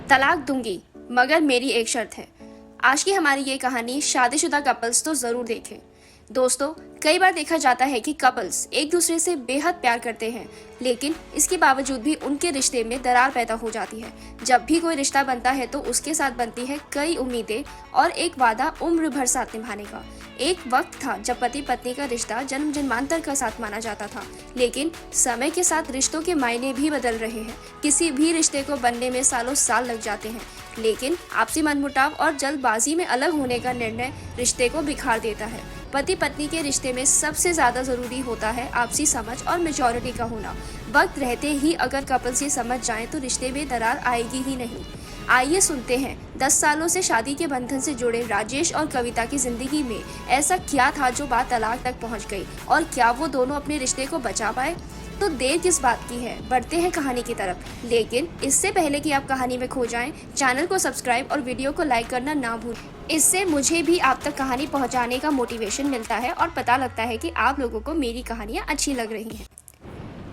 तलाक दूंगी, मगर मेरी एक शर्त है। आज की हमारी ये कहानी शादीशुदा कपल्स तो जरूर देखें। दोस्तों, कई बार देखा जाता है कि कपल्स एक दूसरे से बेहद प्यार करते हैं, लेकिन इसके बावजूद भी उनके रिश्ते में दरार पैदा हो जाती है। जब भी कोई रिश्ता बनता है तो उसके साथ बनती है कई उम्मीदें और एक वादा उम्र भर साथ निभाने का। एक वक्त था जब पति पत्नी का रिश्ता जन्म जन्मांतर का साथ माना जाता था, लेकिन समय के साथ रिश्तों के मायने भी बदल रहे हैं। किसी भी रिश्ते को बनने में सालों साल लग जाते हैं, लेकिन आपसी मनमुटाव और जल्दबाजी में अलग होने का निर्णय रिश्ते को बिखार देता है। पति पत्नी के रिश्ते में सबसे ज्यादा जरूरी होता है आपसी समझ और मेच्योरिटी का होना। वक्त रहते ही अगर कपल्स ये समझ जाएं तो रिश्ते में दरार आएगी ही नहीं। आइए सुनते हैं 10 सालों से शादी के बंधन से जुड़े राजेश और कविता की जिंदगी में ऐसा क्या था जो बात तलाक तक पहुंच गई, और क्या वो दोनों अपने रिश्ते को बचा पाए। तो देर किस बात की है, बढ़ते हैं कहानी की तरफ। लेकिन इससे पहले कि आप कहानी में खो जाएं, चैनल को सब्सक्राइब और वीडियो को लाइक करना ना भूलें। इससे मुझे भी आप तक कहानी पहुंचाने का मोटिवेशन मिलता है और पता लगता है कि आप लोगों को मेरी कहानियां अच्छी लग रही हैं।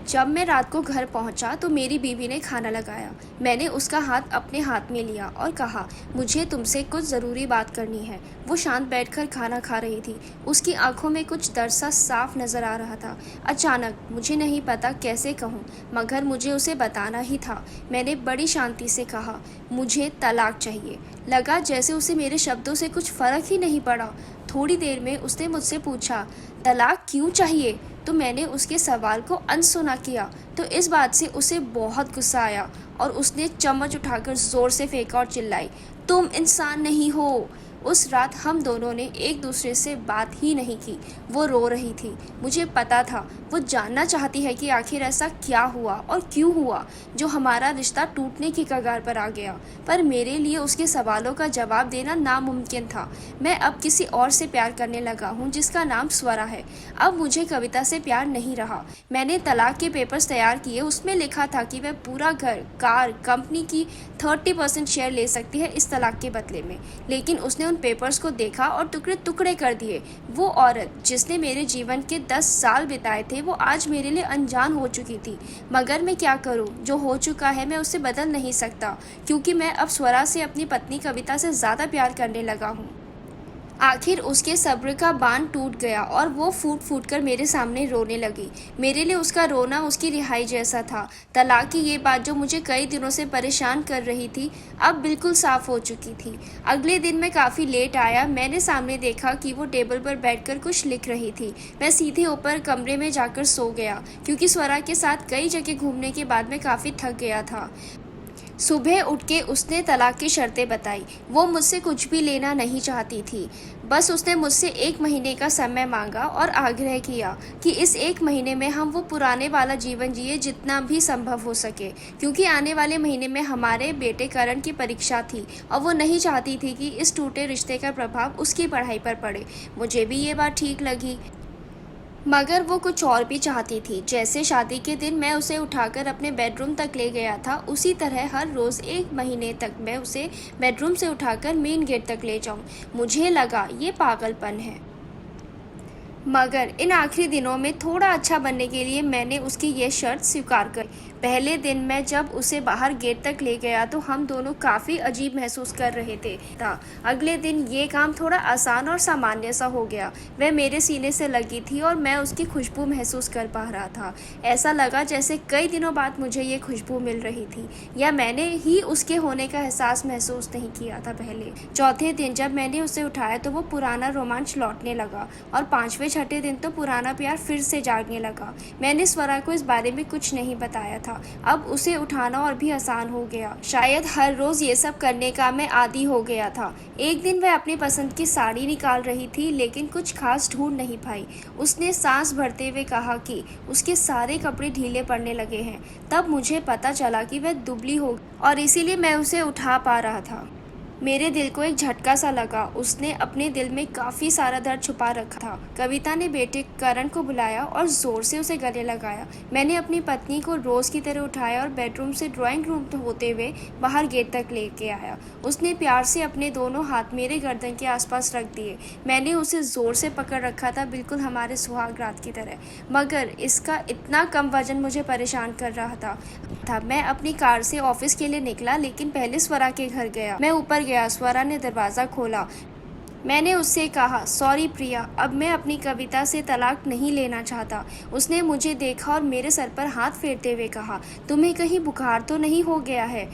जब मैं रात को घर पहुंचा तो मेरी बीवी ने खाना लगाया। मैंने उसका हाथ अपने हाथ में लिया और कहा, मुझे तुमसे कुछ ज़रूरी बात करनी है। वो शांत बैठकर खाना खा रही थी। उसकी आंखों में कुछ दर्द सा साफ नज़र आ रहा था। अचानक, मुझे नहीं पता कैसे कहूँ, मगर मुझे उसे बताना ही था। मैंने बड़ी शांति से कहा, मुझे तलाक चाहिए। लगा जैसे उसे मेरे शब्दों से कुछ फ़र्क ही नहीं पड़ा। थोड़ी देर में उसने मुझसे पूछा, तलाक क्यों चाहिए? तो मैंने उसके सवाल को अनसुना किया। तो इस बात से उसे बहुत गुस्सा आया और उसने चम्मच उठाकर जोर से फेंका और चिल्लाई, तुम इंसान नहीं हो। उस रात हम दोनों ने एक दूसरे से बात ही नहीं की। वो रो रही थी। मुझे पता था वो जानना चाहती है कि आखिर ऐसा क्या हुआ और क्यों हुआ जो हमारा रिश्ता टूटने की कगार पर आ गया। पर मेरे लिए उसके सवालों का जवाब देना नामुमकिन था। मैं अब किसी और से प्यार करने लगा हूँ जिसका नाम स्वरा है। अब मुझे कविता से प्यार नहीं रहा। मैंने तलाक के पेपर्स तैयार किए। उसमें लिखा था कि वह पूरा घर, कार, कंपनी की 30% शेयर ले सकती है इस तलाक के बदले में। लेकिन उसने उन पेपर्स को देखा और टुकड़े टुकड़े कर दिए। वो औरत जिसने मेरे जीवन के 10 साल बिताए थे वो आज मेरे लिए अनजान हो चुकी थी। मगर मैं क्या करूं, जो हो चुका है मैं उसे बदल नहीं सकता, क्योंकि मैं अब स्वरा से अपनी पत्नी कविता से ज़्यादा प्यार करने लगा हूं। आखिर उसके सब्र का बांध टूट गया और वो फूट फूट कर मेरे सामने रोने लगी। मेरे लिए उसका रोना उसकी रिहाई जैसा था। तलाक की ये बात जो मुझे कई दिनों से परेशान कर रही थी अब बिल्कुल साफ हो चुकी थी। अगले दिन मैं काफ़ी लेट आया। मैंने सामने देखा कि वो टेबल पर बैठकर कुछ लिख रही थी। मैं सीधे ऊपर कमरे में जाकर सो गया, क्योंकि स्वरा के साथ कई जगह घूमने के बाद मैं काफ़ी थक गया था। सुबह उठ के उसने तलाक की शर्तें बताई। वो मुझसे कुछ भी लेना नहीं चाहती थी। बस उसने मुझसे 1 महीने का समय मांगा और आग्रह किया कि इस 1 महीने में हम वो पुराने वाला जीवन जिए जितना भी संभव हो सके, क्योंकि आने वाले महीने में हमारे बेटे करण की परीक्षा थी और वो नहीं चाहती थी कि इस टूटे रिश्ते का प्रभाव उसकी पढ़ाई पर पड़े। मुझे भी ये बात ठीक लगी, मगर वो कुछ और भी चाहती थी। जैसे शादी के दिन मैं उसे उठाकर अपने बेडरूम तक ले गया था, उसी तरह हर रोज़ 1 महीने तक मैं उसे बेडरूम से उठाकर मेन गेट तक ले जाऊं। मुझे लगा ये पागलपन है, मगर इन आखिरी दिनों में थोड़ा अच्छा बनने के लिए मैंने उसकी ये शर्त स्वीकार कर। पहले दिन मैं जब उसे बाहर गेट तक ले गया तो हम दोनों काफ़ी अजीब महसूस कर रहे थे। अगले दिन ये काम थोड़ा आसान और सामान्य सा हो गया। वह मेरे सीने से लगी थी और मैं उसकी खुशबू महसूस कर पा रहा था। ऐसा लगा जैसे कई दिनों बाद मुझे ये खुशबू मिल रही थी, या मैंने ही उसके होने का एहसास महसूस नहीं किया था पहले। चौथे दिन जब मैंने उसे उठाया तो वो पुराना रोमांच लौटने लगा और 5वें छठे दिन तो पुराना प्यार फिर से जागने लगा। मैंने स्वरा को इस बारे में कुछ नहीं बताया था। अब उसे उठाना और भी आसान हो गया। शायद हर रोज ये सब करने का मैं आदी हो गया था। एक दिन वह अपनी पसंद की साड़ी निकाल रही थी, लेकिन कुछ खास ढूंढ नहीं पाई। उसने सांस भरते हुए कहा कि उसके सारे कपड़े ढीले पड़ने लगे हैं। तब मुझे पता चला कि वह दुबली हो और इसीलिए मैं उसे उठा पा रहा था। मेरे दिल को एक झटका सा लगा। उसने अपने दिल में काफ़ी सारा दर्द छुपा रखा था। कविता ने बेटे करण को बुलाया और ज़ोर से उसे गले लगाया। मैंने अपनी पत्नी को रोज़ की तरह उठाया और बेडरूम से ड्राइंग रूम होते हुए बाहर गेट तक लेके आया। उसने प्यार से अपने दोनों हाथ मेरे गर्दन के आसपास रख दिए। मैंने उसे ज़ोर से पकड़ रखा था, बिल्कुल हमारे सुहाग रात की तरह, मगर इसका इतना कम वजन मुझे परेशान कर रहा था। मैं अपनी कार से ऑफिस के लिए निकला, लेकिन पहले स्वरा के घर गया। मैं ऊपर गया। स्वरा ने दरवाज़ा खोला। मैंने उससे कहा, सॉरी प्रिया, अब मैं अपनी कविता से तलाक नहीं लेना चाहता। उसने मुझे देखा और मेरे सर पर हाथ फेरते हुए कहा, तुम्हें कहीं बुखार तो नहीं हो गया है?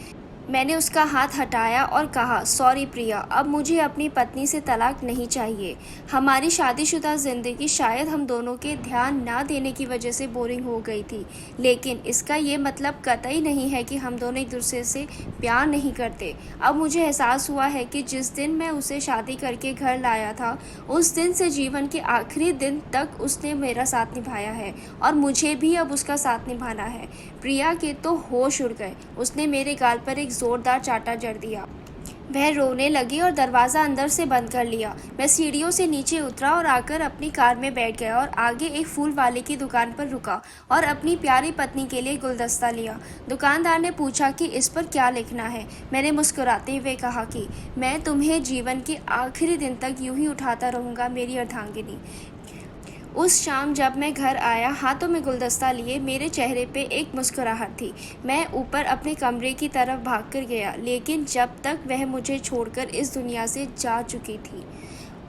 मैंने उसका हाथ हटाया और कहा, सॉरी प्रिया, अब मुझे अपनी पत्नी से तलाक नहीं चाहिए। हमारी शादीशुदा ज़िंदगी शायद हम दोनों के ध्यान ना देने की वजह से बोरिंग हो गई थी, लेकिन इसका ये मतलब कतई नहीं है कि हम दोनों एक दूसरे से प्यार नहीं करते। अब मुझे एहसास हुआ है कि जिस दिन मैं उसे शादी करके घर लाया था, उस दिन से जीवन के आखिरी दिन तक उसने मेरा साथ निभाया है और मुझे भी अब उसका साथ निभाना है। प्रिया के तो होश उड़ गए। उसने मेरे गाल पर एक जोरदार चाटा जड़ दिया। वह रोने लगी और दरवाज़ा अंदर से बंद कर लिया। मैं सीढ़ियों से नीचे उतरा और आकर अपनी कार में बैठ गया और आगे एक फूल वाले की दुकान पर रुका और अपनी प्यारी पत्नी के लिए गुलदस्ता लिया। दुकानदार ने पूछा कि इस पर क्या लिखना है। मैंने मुस्कुराते हुए कहा कि मैं तुम्हें जीवन के आखिरी दिन तक यूं ही उठाता रहूँगा, मेरी अर्धांगिनी। उस शाम जब मैं घर आया, हाथों में गुलदस्ता लिए, मेरे चेहरे पे एक मुस्कुराहट थी। मैं ऊपर अपने कमरे की तरफ भागकर गया, लेकिन जब तक वह मुझे छोड़कर इस दुनिया से जा चुकी थी,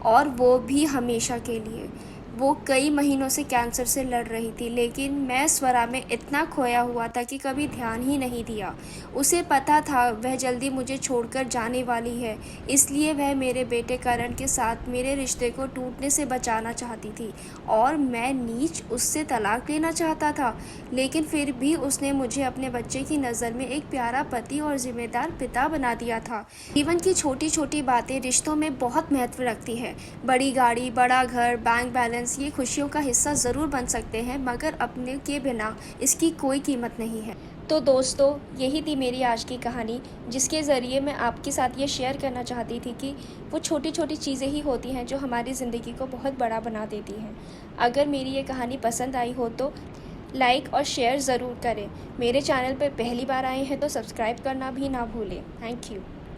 और वो भी हमेशा के लिए। वो कई महीनों से कैंसर से लड़ रही थी, लेकिन मैं स्वरा में इतना खोया हुआ था कि कभी ध्यान ही नहीं दिया। उसे पता था वह जल्दी मुझे छोड़कर जाने वाली है, इसलिए वह मेरे बेटे करण के साथ मेरे रिश्ते को टूटने से बचाना चाहती थी और मैं नीच उससे तलाक लेना चाहता था। लेकिन फिर भी उसने मुझे अपने बच्चे की नज़र में एक प्यारा पति और जिम्मेदार पिता बना दिया था। जीवन की छोटी छोटी बातें रिश्तों में बहुत महत्व रखती है। बड़ी गाड़ी, बड़ा घर, बैंक बैलेंस, ये खुशियों का हिस्सा ज़रूर बन सकते हैं, मगर अपने के बिना इसकी कोई कीमत नहीं है। तो दोस्तों, यही थी मेरी आज की कहानी, जिसके ज़रिए मैं आपके साथ ये शेयर करना चाहती थी कि वो छोटी छोटी चीज़ें ही होती हैं जो हमारी ज़िंदगी को बहुत बड़ा बना देती हैं। अगर मेरी ये कहानी पसंद आई हो तो लाइक और शेयर ज़रूर करें। मेरे चैनल पर पहली बार आए हैं तो सब्सक्राइब करना भी ना भूलें। Thank you.